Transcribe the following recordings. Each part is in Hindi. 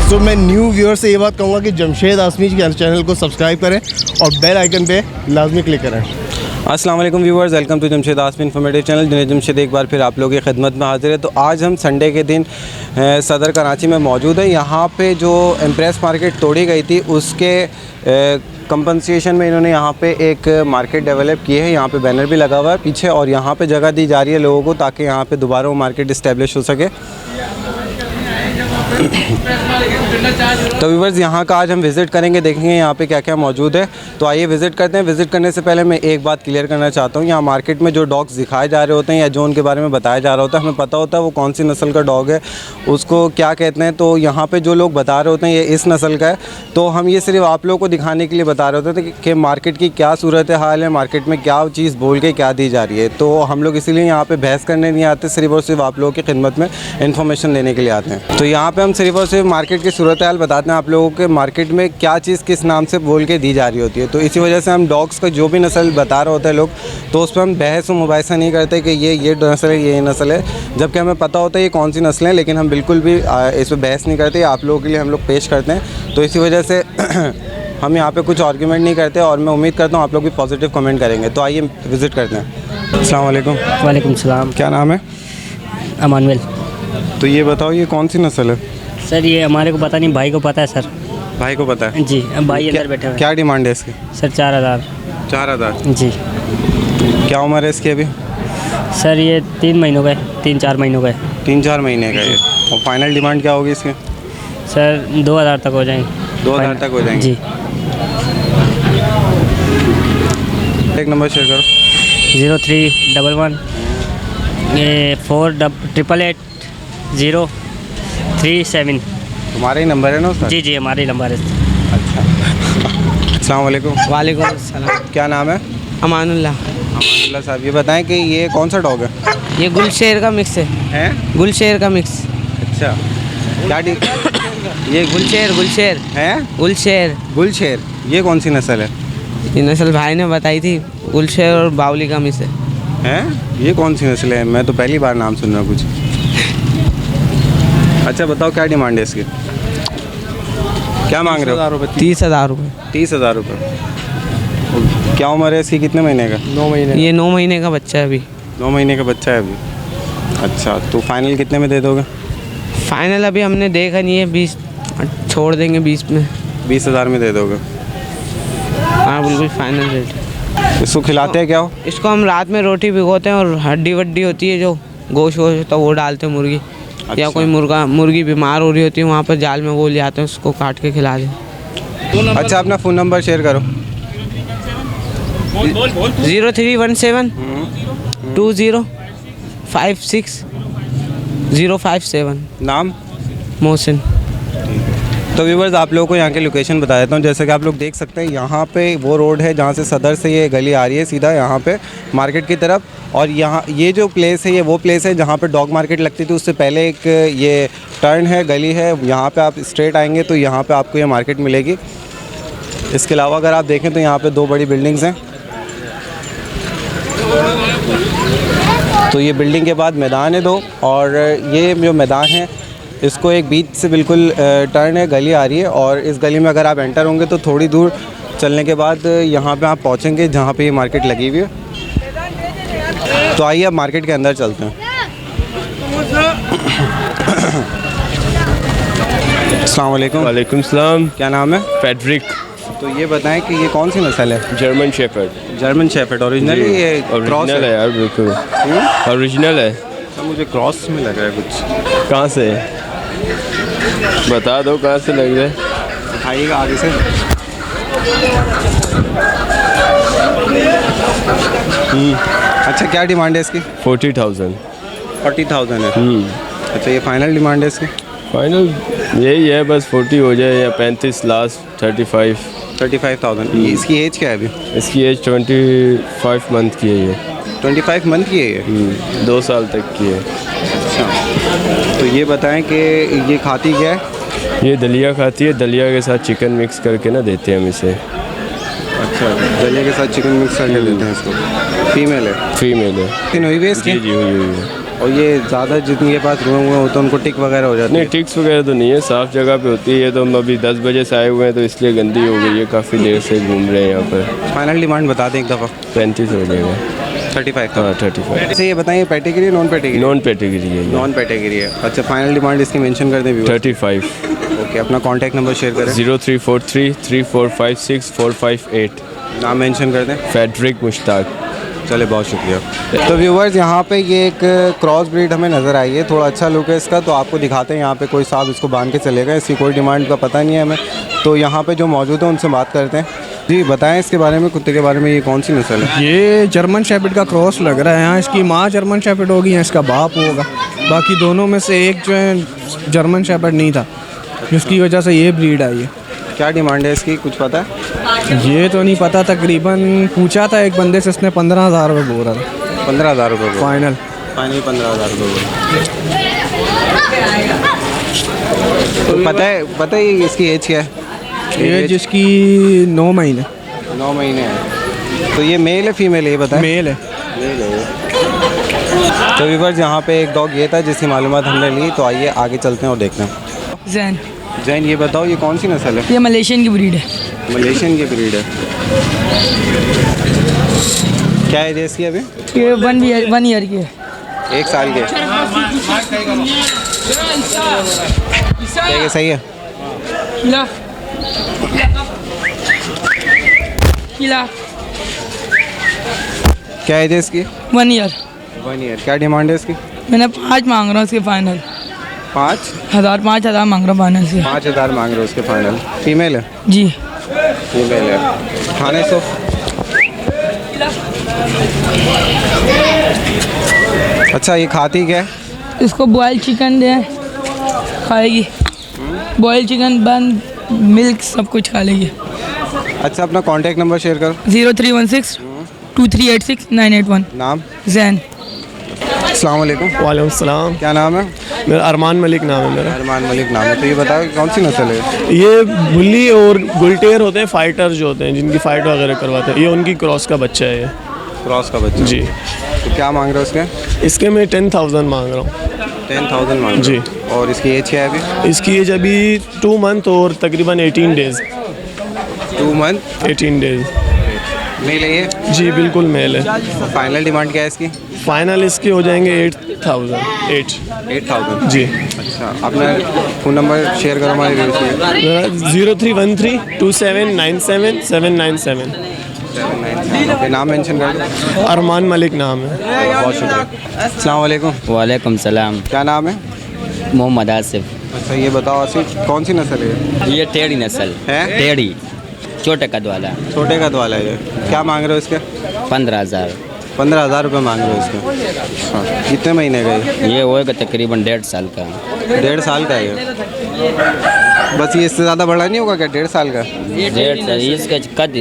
सो मैं न्यू व्यूअर से ये बात कहूँगा कि जमशेद आसमी के चैनल को सब्सक्राइब करें और बेल आइकन पे लाजमी क्लिक करें। अस्सलाम वालेकुम viewers, welcome to Jamshed Aasmi informative channel. Junaid Jamshed एक बार फिर आप लोगों की खिदमत में हाजिर है। तो आज हम संडे के दिन सदर कराची में मौजूद है। यहाँ पे जो इम्प्रेस मार्केट तोड़ी गई थी उसके कंपनसेशन में इन्होंने यहाँ पे एक मार्केट डेवलप की है। यहाँ पे बैनर भी लगा हुआ है पीछे और यहाँ पे जगह दी जा रही है लोगों को ताकि यहाँ पे दोबारा वो मार्केट इस्टेब्लिश हो सके। तो व्यूवर्स यहाँ का आज हम विज़िट करेंगे, देखेंगे यहाँ पे क्या क्या मौजूद है। तो आइए विज़िट करते हैं। विज़िट करने से पहले मैं एक बात क्लियर करना चाहता हूँ, यहाँ मार्केट में जो डॉग्स दिखाए जा रहे होते हैं या जो उनके बारे में बताया जा रहा होता है, हमें पता होता है वो कौन सी नस्ल का डॉग है, उसको क्या कहते हैं। तो यहाँ पे जो लोग बता रहे होते हैं ये इस नस्ल का है, तो हम ये सिर्फ आप लोगों को दिखाने के लिए बता रहे होते थे कि मार्केट की क्या सूरत हाल है, मार्केट में क्या चीज़ बोल के क्या दी जा रही है। तो हम लोग इसीलिए यहाँ पर बहस करने नहीं आते, सिर्फ और सिर्फ आप लोगों की खिदमत में इन्फॉर्मेशन देने के लिए आते हैं। तो यहाँ पर हम सिर्फ और सिर्फ मार्केट की सूरत हाल बताते हैं आप लोगों के, मार्केट में क्या चीज़ किस नाम से बोल के दी जा रही होती है। तो इसी वजह से हम डॉग्स का जो भी नस्ल बता रहे होते हैं लोग, तो उस पर हम बहस और मुबाहिसा नहीं करते कि ये नस्ल है, ये नस्ल है, जबकि हमें पता होता है ये कौन सी नस्ल है, लेकिन हम बिल्कुल भी इस पर बहस नहीं करते। आप लोगों के लिए हम लोग पेश करते हैं। तो इसी वजह से हम यहाँ पे कुछ आर्ग्यूमेंट नहीं करते और मैं उम्मीद करता हूँ आप लोग भी पॉजिटिव कमेंट करेंगे। तो आइए विज़िट करते हैं। अस्सलाम वालेकुम। वालेकुम सलाम। क्या नाम है? अमानुएल। तो ये बताओ ये कौन सी नस्ल है? सर ये हमारे को पता नहीं, भाई को पता है सर। भाई को पता है जी, अब भाई अंदर बैठे हुए हैं। क्या डिमांड है इसकी? सर 4000। 4000 जी। क्या उम्र है इसकी अभी? सर ये 3 महीनों का है, 3-4 महीनों का है। 3-4 महीने का ये। और फाइनल डिमांड क्या होगी इसकी? सर 2000 तक हो जाएंगे। 2000 तक हो जाएंगे जी। एक नंबर शेयर करो। 0311 ये 4888 037। तुम्हारा ही नंबर है ना उसका? जी जी, हमारे नंबर है। अच्छा। अस्सलाम वालेकुम। वालेकुम अस्सलाम। क्या नाम है? अमानुल्लाह। अमानुल्लाह साहब, ये बताएं कि ये कौन सा डॉग है? ये गुलशेर का मिक्स है। हैं? गुलशेर का मिक्स। अच्छा। क्या ये गुलशेर हैं? गुलशेर। ये कौन सी नस्ल है? ये नस्ल भाई ने बताई थी, गुलशेर और बावली का मिक्स है। हैं? ये कौन सी नस्ल है? मैं तो पहली बार नाम सुन रहा हूँ कुछ। अच्छा बताओ क्या डिमांड है इसकी? क्या मांग रहे हो? 30,000 रुपये। 30,000 रुपये। क्या उम्र है इसकी, कितने महीने का? 9 महीने। ये 9 महीने का बच्चा है अभी। 9 महीने का बच्चा है अभी। अच्छा, तो फाइनल कितने में दे दोगे? फाइनल अभी हमने देखा नहीं है, 20 छोड़ देंगे, 20 में। 20,000 में दे दोगे? हाँ बिल्कुल फाइनल रेट। इसको खिलाते हैं क्या हो? इसको हम रात में रोटी भिगोते हैं और हड्डी वड्डी होती है जो गोश्त होता है वो डालते हैं मुर्गी। अच्छा। या कोई मुर्गी बीमार हो रही होती है वहाँ पर जाल में वो ले आते हैं, उसको काट के खिला दें। अच्छा, अपना फ़ोन नंबर शेयर करो। 0317 20 56 057। नाम? मोहसिन। तो व्यूवर्स आप लोगों को यहाँ की लोकेशन बता देता हूँ। जैसे कि आप लोग देख सकते हैं यहाँ पे वो रोड है जहाँ से सदर से ये गली आ रही है सीधा यहाँ पे मार्केट की तरफ, और यहाँ ये जो प्लेस है ये वो प्लेस है जहाँ पे डॉग मार्केट लगती थी। उससे पहले एक ये टर्न है, गली है, यहाँ पे आप स्ट्रेट आएंगे तो यहाँ पे आपको ये मार्केट मिलेगी। इसके अलावा अगर आप देखें तो यहाँ पे 2 बड़ी बिल्डिंग्स हैं। तो ये बिल्डिंग के बाद मैदान है 2, और ये जो मैदान है इसको एक बीच से बिल्कुल टर्न है, गली आ रही है, और इस गली में अगर आप एंटर होंगे तो थोड़ी दूर चलने के बाद यहाँ पे आप पहुँचेंगे जहाँ पे ये मार्केट लगी हुई है। तो आइए अब मार्केट के अंदर चलते हैं। अस्सलाम वालेकुम। वालेकुम सलाम। क्या नाम है? फेडरिक। तो ये बताएं कि ये कौन सी नस्ल है? German shepherd. German shepherd. Original है ये? क्रॉस ओरिजिनल है यार, बिल्कुल ओरिजिनल है। तो मुझे क्रॉस में लग रहा है कुछ। कहाँ से? बता दो कहाँ से लग रहा है। दिखाइएगा आगे से। अच्छा, क्या डिमांड है इसकी? 40,000। 40,000 है। अच्छा, ये फाइनल डिमांड है इसकी? फाइनल यही है, बस 40 हो जाए या 35 लास्ट 35,000। इसकी एज क्या है अभी? इसकी एज 25 मंथ की है ये। 25 मंथ की है ये? 2 साल तक की है। अच्छा, तो ये बताएं कि ये खाती क्या है? ये दलिया खाती है, दलिया के साथ चिकन मिक्स करके ना देते हैं हम इसे। अच्छा, दलिया के साथ चिकन मिक्स करके देते हैं इसको। फीमेल है? फीमेल है। तीन हुई है इसकी? जी हुई है। और ये ज़्यादा जिनके पास रुए हुए होते हैं उनको टिक वगैरह हो जाती नहीं है? टिक्स वगैरह तो नहीं है, साफ़ जगह पे होती है। ये तो हम अभी 10 बजे से आए हुए हैं तो इसलिए गंदी हो गई है, काफ़ी देर से घूम रहे हैं यहाँ पर। फाइनल डिमांड बता दें एक दफ़ा। 35 हो जाएगा। 35 हाँ 35। अच्छा ये बताइए पेटिगिरी नॉन पेटिगिरी? नॉन कैटेगरी है ये। नॉन पेटिगिरी है। अच्छा फाइनल डिमांड इसकी मेंशन कर दें व्यूअर्स? 35। ओके अपना कॉन्टैक्ट नंबर शेयर करें। 0343 3456 458। नाम मेंशन कर दें। फेडरिक मुश्ताक। चले बहुत शुक्रिया। तो व्यूवर्स यहाँ पे ये एक क्रॉस ब्रीड हमें नज़र आई है, थोड़ा अच्छा लुक है इसका, तो आपको दिखाते हैं। यहाँ पे कोई साहब इसको बांध के चलेगा, इसकी कोई डिमांड का पता नहीं है हमें, तो यहाँ पे जो मौजूद है उनसे बात करते हैं। जी बताएं इसके बारे में, कुत्ते के बारे में, ये कौन सी नस्ल है? ये जर्मन शेपर्ड का क्रॉस लग रहा है। यहाँ इसकी माँ जर्मन शेपर्ड होगी या इसका बाप होगा। बाकी दोनों में से एक जो है जर्मन शेपर्ड नहीं था, जिसकी वजह से ये ब्रीड आई है। क्या डिमांड है इसकी, कुछ पता है? ये तो नहीं पता, तकरीबन पूछा था एक बंदे से, उसने 15,000 रुपये बोल रहा था। 15,000 रुपये फाइनल 15,000 रुपये। तो पता है इसकी एज क्या है? ये जिसकी 9 महीने 9 महीने है। तो ये मेल है फीमेल है ये बताएं? मेल है। मेल है। तो व्यूअर्स यहाँ पे एक डॉग ये था जिसकी मालूमात हमने ली, तो आइए आगे चलते हैं और देखते हैं। जैन, जैन ये बताओ ये कौन सी नस्ल है? ये मलेशियन की ब्रीड है। मलेशियन की ब्रीड है। क्या एज है इसकी अभी? ये 1 ईयर की है। 1 साल के। क्या ये सही है? खिला खिला। क्या एज है इसकी? 1 ईयर। 1 ईयर। क्या डिमांड है इसकी? मैंने 5 मांग रहा हूँ उसके फाइनल। 5,000? 5,000 मांग रहा हूँ फाइनल से। 5,000 मांग रहे हो उसके फाइनल? फीमेल है? जी। फीमेल है। खाने सो अच्छा ये खाती क्या है? इसको बॉयल चिकन दे, खाएगी। बॉयल चिकन बन मिल्क सब कुछ खा लेगी। अच्छा अपना कॉन्टैक्ट नंबर शेयर करो। 0316 2386 981। नाम? जैन। अस्सलाम वालेकुम। वालेकुम सलाम। क्या नाम है? मेरा अरमान मलिक नाम है मेरा। अरमान मलिक नाम है। तो ये बताओ कि कौन सी नस्ल है? ये बुल्ली और गुलटेर होते हैं, फाइटर जो होते हैं जिनकी फ़ाइट वगैरह करवाते हैं, ये उनकी क्रॉस का बच्चा है। ये क्रॉस का बच्चा? जी। तो क्या मांग रहे हो उसके? इसके मैं 10,000 मांग रहा हूँ। 10,000 मांग रहे हो? जी। और इसकी एज क्या है अभी? इसकी एज अभी 2 मंथ और तकरीबन 18 डेज़। 2 month 18 days. मेल है ये? जी बिल्कुल मेल है। फाइनल डिमांड क्या है इसकी? फाइनल इसके हो जाएंगे 8,000। 8,000 जी। अच्छा अपना फ़ोन नंबर शेयर करो हमारे व्यूअर्स के लिए। मेरा 0313 2797 797। ओके नाम मेंशन कर दो। अरमान मलिक नाम है। बहुत शुक्रिया। अस्सलाम वालेकुम। वालेकुम सलाम। क्या नाम है? मोहम्मद आसिफ। अच्छा ये बताओ आसिफ कौन सी नस्ल है? ये टेढ़ी नस्ल है? टेढ़ी छोटे कद वाला। छोटे कद वाला है ये। क्या मांग रहे हो इसके? 15,000। 15,000 रुपये मांग रहे हो इसके। हाँ कितने महीने का है? ये होएगा तकरीबन 1.5 साल का। 1.5 साल का है ये? बस ये इससे ज़्यादा बड़ा नहीं होगा क्या 1.5 साल का? 1.5 साल इसका कद।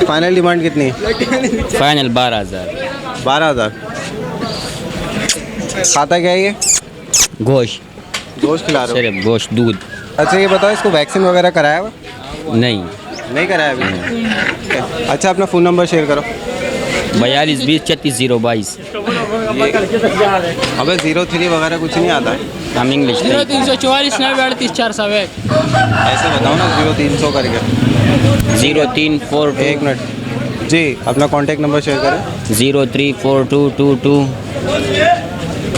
फाइनल डिमांड कितनी है? फाइनल 12,000। 12,000। खाता क्या है ये? गोश्त। गोश्त खिला रहे सिर्फ गोश्त दूध। हो? अच्छा ये बताओ इसको वैक्सीन वगैरह कराया हुआ? नहीं। नहीं कराया अभी? अच्छा अपना फ़ोन नंबर शेयर करो। 42 20 36 022। अबे 03 वगैरह कुछ नहीं आता? हम इंग्लिश 0344 938 401। ऐसे बताओ ना 0300 करके। 0342 एक मिनट जी अपना कॉन्टैक्ट नंबर शेयर करें। 034222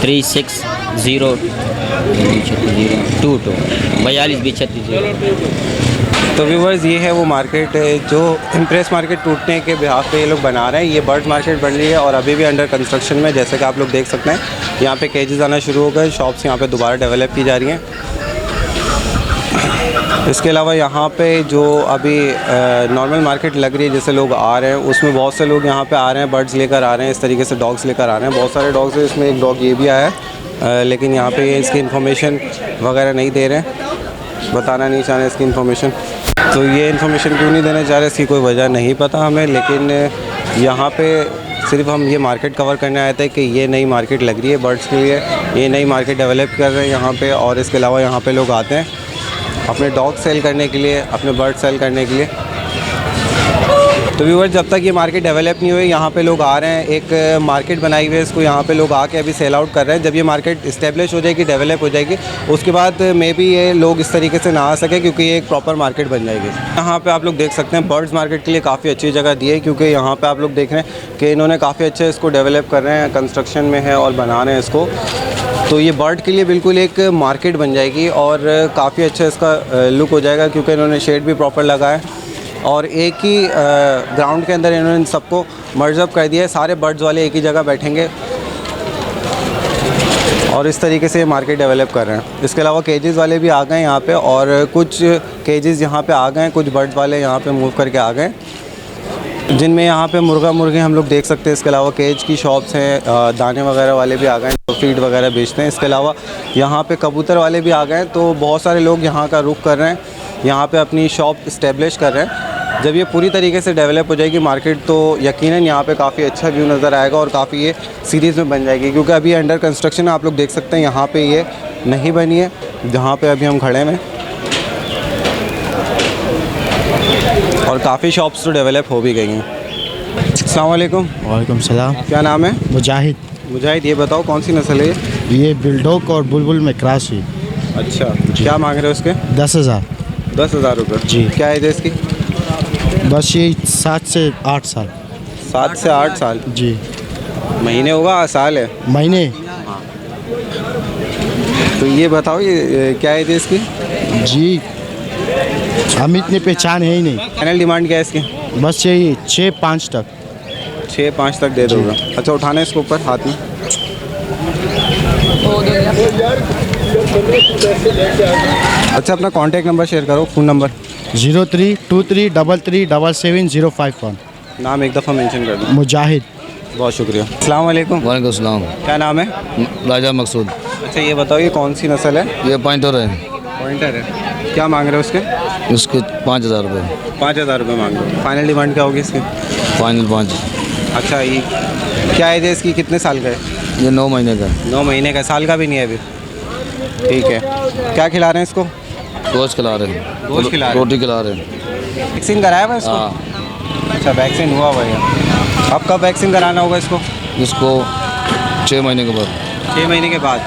36 0 22 42 20 36 0। तो व्यूवर्स ये है वो मार्केट जो इम्प्रेस मार्केट टूटने के बिहाफ पे ये लोग बना रहे हैं। ये बर्ड मार्केट बन रही है और अभी भी अंडर कंस्ट्रक्शन में, जैसे कि आप लोग देख सकते हैं। यहाँ पे केजेस आना शुरू हो गए, शॉप्स यहाँ पे दोबारा डेवलप की जा रही हैं। इसके अलावा यहाँ पे जो अभी नॉर्मल मार्केट लग रही है, जैसे लोग आ रहे हैं, उसमें बहुत से लोग यहाँ पे आ रहे हैं, बर्ड्स लेकर आ रहे हैं, इस तरीके से डॉग्स लेकर आ रहे हैं। बहुत सारे डॉग्स हैं, इसमें एक डॉग ये भी आया है, लेकिन यहाँ पे ये इसकी इन्फॉर्मेशन वगैरह नहीं दे रहे हैं, बताना नहीं चाह रहे इसकी इन्फॉर्मेशन। तो ये इन्फॉर्मेशन क्यों नहीं देना चाह रहे, इसकी कोई वजह नहीं पता हमें, लेकिन यहाँ पे सिर्फ हम ये मार्केट कवर करने आए थे कि ये नई मार्केट लग रही है बर्ड्स के लिए, ये नई मार्केट डेवलप कर रहे हैं यहाँ पे। और इसके अलावा यहाँ पे लोग आते हैं अपने डॉग सेल करने के लिए, अपने बर्ड सेल करने के लिए। तो व्यूअर्स, जब तक ये मार्केट डेवलप नहीं हुई, यहाँ पे लोग आ रहे हैं, एक मार्केट बनाई हुई है इसको, यहाँ पे लोग आके अभी सेल आउट कर रहे हैं। जब ये मार्केट इस्टेब्लिश हो जाएगी, डेवलप हो जाएगी, उसके बाद मे बी ये लोग इस तरीके से ना आ सके, क्योंकि ये एक प्रॉपर मार्केट बन जाएगी। यहाँ पे आप लोग देख सकते हैं बर्ड्स मार्केट के लिए काफ़ी अच्छी जगह दी है, क्योंकि यहाँ पे आप लोग देख रहे हैं कि इन्होंने काफ़ी अच्छे इसको डेवलप कर रहे हैं, कंस्ट्रक्शन में है और बना रहे हैं इसको। तो ये बर्ड के लिए बिल्कुल एक मार्केट बन जाएगी और काफ़ी अच्छा इसका लुक हो जाएगा, क्योंकि इन्होंने शेड भी प्रॉपर लगा है और एक ही ग्राउंड के अंदर इन्होंने सबको मर्ज अप कर दिया है। सारे बर्ड्स वाले एक ही जगह बैठेंगे और इस तरीके से मार्केट डेवलप कर रहे हैं। इसके अलावा केजेस वाले भी आ गए यहाँ पे और कुछ केजेस यहाँ पे आ गए हैं, कुछ बर्ड्स वाले यहाँ पे मूव करके आ गए, जिनमें यहाँ पे मुर्गा मुर्गी हम लोग देख सकते हैं। इसके अलावा केज की शॉप्स हैं, दाने वगैरह वाले भी आ गए हैं, तो फीड वगैरह बेचते हैं। इसके अलावा यहाँ पे कबूतर वाले भी आ गए हैं, तो बहुत सारे लोग यहाँ का रुख कर रहे हैं, यहाँ पे अपनी शॉप इस्टेब्लिश कर रहे हैं। जब ये पूरी तरीके से डेवलप हो जाएगी मार्केट, तो यकीनन यहाँ पे काफ़ी अच्छा व्यू नज़र आएगा और काफ़ी ये सीरीज़ में बन जाएगी, क्योंकि अभी अंडर कंस्ट्रक्शन आप लोग देख सकते हैं। यहाँ पे ये नहीं बनी है जहाँ पे अभी हम खड़े हैं, और काफ़ी शॉप्स तो डेवलप हो भी गई हैं। अस्सलाम वालेकुम। वालेकुम सलाम। क्या नाम है? मुजाहिद। मुजाहिद, ये बताओ कौन सी नस्ल है ये बुलडॉग और बुलबुल में क्रॉस हुई। अच्छा, क्या मांग रहे हो उसके? 10,000। 10,000 रुपये जी। क्या एज है इसकी? बस ये 7 से 8 साल। 7 से 8 साल? जी। महीने होगा, साल है? महीने। तो ये बताओ ये क्या एज है इसकी? जी, हम इतनी पहचान है ही नहीं। फाइनल डिमांड क्या है इसकी? बस यही 6-5 तक। 6-5 तक दे दोगे? अच्छा, उठाना है इसको ऊपर हाथ में। अच्छा, अपना कांटेक्ट नंबर शेयर करो, फ़ोन नंबर। 0323337705 नाम एक दफ़ा मेंशन कर दो। मुजाहिद। बहुत शुक्रिया। अस्सलाम वालेकुम। वालेकुम सलाम। क्या नाम है? राजा मकसूद। अच्छा, ये बताओ ये कौन सी नस्ल है? ये पॉइंटर है। पॉइंटर है। क्या मांग रहे हो उसके? उसके 5,000 रुपये। 5,000 रुपये मांग रहे हो। फाइनल डिमांड क्या होगी इसकी? फाइनल 5। अच्छा, ये क्या एज है इसकी? कितने साल का है? ये 9 महीने का। 9 महीने का, साल का भी नहीं है अभी। ठीक है। क्या खिला रहे हैं इसको? गोश्त खिला रहे हैं, गोश्त खिला रहे हैं। रोटी खिला रहे हैं। वैक्सीन कराया हुआ इसको? हाँ। अच्छा, वैक्सीन हुआ हुआ है। अब कब वैक्सीन कराना होगा इसको? इसको 6 महीने के बाद। 6 महीने के बाद।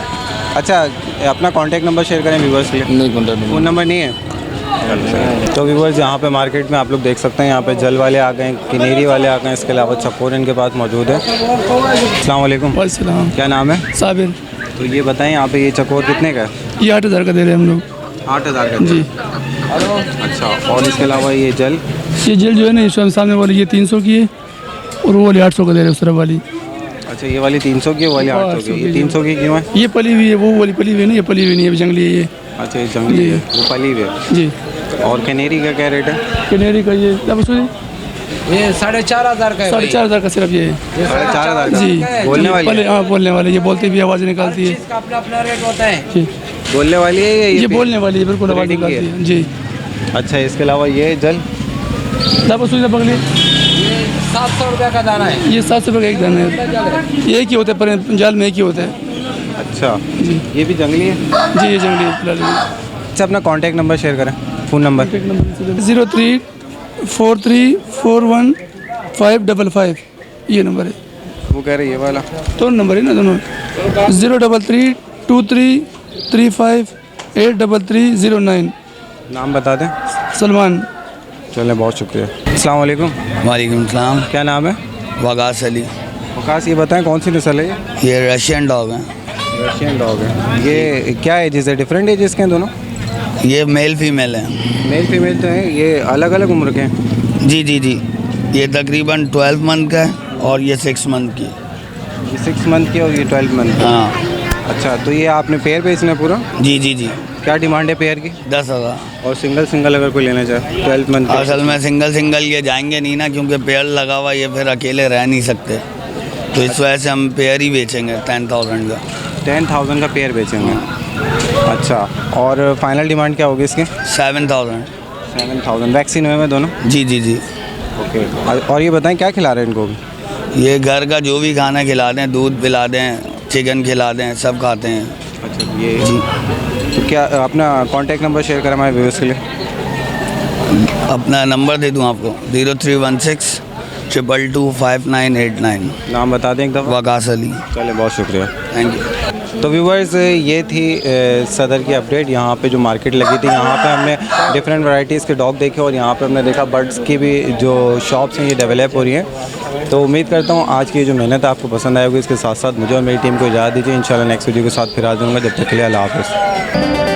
अच्छा, अपना कांटेक्ट नंबर शेयर करें व्यूवर्स के लिए। नहीं, कॉन्टैक्ट फ़ोन नंबर नहीं है? तो व्यूवर्स, यहाँ पे मार्केट में आप लोग देख सकते हैं, यहाँ पे जल वाले आ गए, किनेरी वाले आ गए, इसके अलावा चकोर इनके पास मौजूद है। अस्सलाम वालेकुम। वालेकुम। क्या नाम है? साबिर। तो ये बताएं, यहाँ पे ये चकोर कितने का है? ये 8,000 का दे रहे हैं हम लोग। 8,000 का? जी। अच्छा, और इसके अलावा ये जल? ये जेल जो है ना, इस सामने वाली ये 300 की है और वो वाली 800 का दे रहे हैं उस तरफ वाली। अच्छा, ये वाली 300 की है, वो वाली 800 की। ये 300 की क्यों है? ये पली हुई है, वो वाली पली हुई है ना, ये पली हुई नहीं है, जंगली है ये। अच्छा, ये जंगली है, वो पली हुई है। जी। और कैनेरी का क्या रेट है? कैनेरी का ये ये 4,500 का है। 4,500 का सिर्फ ये है। 4,500 का? जी। बोलने वाली? हाँ, बोलने वाली। ये बोलती भी आवाज़ निकालती है। इसका अपना अपना रेट होता है। जी। बोलने वाली है ये बोलने वाली है, बिल्कुल आवाज़ रेटिंग की निकालती है। जी। अच्छा, इसके अलावा ये जल? पगली 700 रुपये का दाना है। ये 700 रुपये का एक दाना है। ये एक ही होता है, पर जाल में एक ही होता है। अच्छा जी, ये भी जंगली है? जी, ये जंगली है फिलहाल। अच्छा, अपना कांटेक्ट नंबर शेयर करें, फ़ोन नंबर। 0343415555 ये नंबर है। वो कह रहे ये वाला? दोनों नंबर है ना, दोनों। 0323358309। नाम बता दें। सलमान। चलें, बहुत शुक्रिया। अस्सलाम वालेकुम। वालेकुम सलाम। क्या नाम है? वकास अली। वकास, ये बताएं कौन सी नस्ल है ये? ये रशियन डॉग है। रशियन डॉग है। ये क्या एजेस है? डिफरेंट एजेस के हैं दोनों? ये मेल फीमेल है। मेल फीमेल तो हैं, ये अलग अलग उम्र के हैं? जी जी जी। ये तकरीबन 12 मंथ का है और ये 6 मंथ की। ये 6 मंथ की और ये 12 मंथ की? हाँ। अच्छा, तो ये आपने पेयर बेचना है पूरा? जी जी जी। क्या डिमांड है पेयर की? 10,000। और सिंगल सिंगल अगर कोई लेना चाहे 12 मंथ? असल में सिंगल सिंगल ये जाएंगे नहीं ना, क्योंकि पेयर लगा हुआ, ये फिर अकेले रह नहीं सकते, तो इस वजह से हम पेयर ही बेचेंगे 10,000 का। 10,000 का पेयर बेचेंगे? अच्छा, और फाइनल डिमांड क्या होगी इसकी? 7,000। 7,000। वैक्सीन हुए में दोनों? जी जी जी। ओके। और ये बताएं क्या खिला रहे हैं इनको भी? ये घर का जो भी खाना खिला दें, दूध पिला दें, चिकन खिला दें, सब खाते हैं। अच्छा, ये जी। तो क्या अपना कांटेक्ट नंबर शेयर करें हमारे व्यूअर्स के लिए? अपना नंबर दे दूँ आपको 0316 222 नाम बता दें एक दफ़ा। वकास अली। चले, बहुत शुक्रिया। Thank you. तो व्यूवर्स, ये थी सदर की अपडेट। यहाँ पे जो मार्केट लगी थी, यहाँ पे हमने डिफरेंट वैरायटीज़ के डॉग देखे और यहाँ पे हमने देखा बर्ड्स की भी जो शॉप्स हैं ये डेवलप हो रही हैं। तो उम्मीद करता हूँ आज की जो मेहनत आपको पसंद आएगी। इसके साथ साथ मुझे और मेरी टीम को इजाज़त दीजिए। इंशाल्लाह नेक्स्ट वीडियो के साथ फिर हाज़िर होऊंगा। जब तक के लिए अल्लाह हाफ़िज़।